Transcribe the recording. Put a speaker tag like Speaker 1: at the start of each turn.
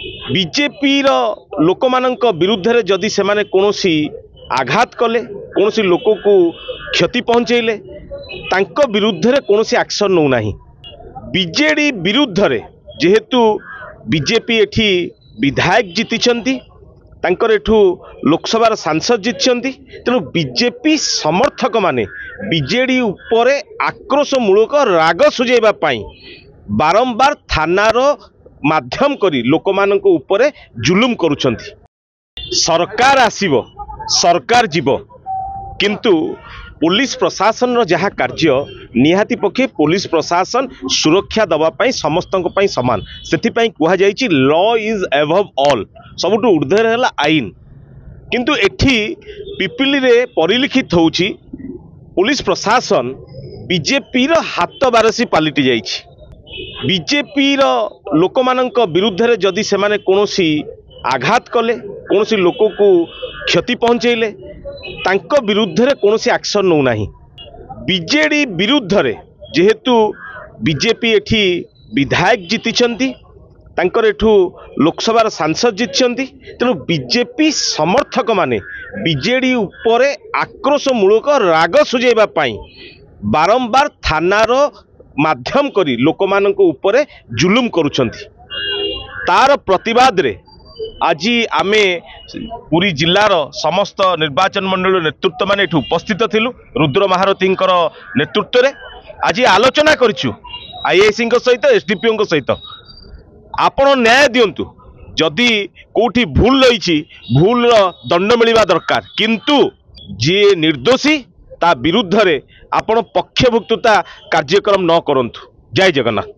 Speaker 1: BJP लोक मानक विरुद्ध रे जदि सेमाने कोनोसी आघात कले कोनोसी लोक को क्षति पहुंचेले तांको विरुद्ध रे कोनोसी एक्शन नौ नाही। बीजेडी विरुद्ध रे जेहेतु बीजेपी एठी विधायक जीतिचंती तांकर एठू लोकसभा सांसद जीतिचंती तेणु बीजेपी समर्थक माने बीजेडी उपरे आक्रोश मूलक राग सुझेबा पाई बारंबार थानार माध्यम करी लोक मानक उपरे जुलुम करुछंती। सरकार आसीबो सरकार जीवो किंतु पुलिस प्रशासन रो जहाँ कार्य निहाती पक्षे पुलिस प्रशासन सुरक्षा दवा पाई समस्तंक पाई समान सेथिपाई कुहा जायछि लॉ इज अबव ऑल सबुठु ऊर्ध्वर हैला आईन किंतु एठी पिपिली रे परिलिखित होउछि पुलिस प्रशासन बीजेपी रो हाथ बारसी पालिटी जायछि। बीजेपी लोक मानक विरुद्ध रे जदि सेमाने कोनोसी आघात कले कोनोसी लोक को क्षति पहुंचेले तांको विरुद्ध रे कोनोसी एक्शन नौ नाही। बीजेडी विरुद्ध रे जेहेतु बीजेपी एठी विधायक जीतिचंती तांकर एठू लोकसभा सांसद जीतिचंती तेणु बीजेपी समर्थक माने बीजेडी उपरे आक्रोश मूलक राग सुझेबा पाई बारंबार थानार माध्यम करी लोक मानक उपरे जुलुम करुछंती। तार प्रतिवाद रे आज आमे पुरी जिलार समस्त निर्वाचन मंडल नेतृत्व माने एठू उपस्थित थिलु रुद्र महारथी नेतृत्व रे आज आलोचना करिछु आईएसी सहित एसडीपीओ सहित आपण न्याय दियंतु जदि कोठी भूल रही भूल दंड मिलवा दरकार किंतु जे निर्दोषी ता विरुद्ध रे आपण पक्षभुक्तता कार्यक्रम न करंतु। जय जगन्नाथ।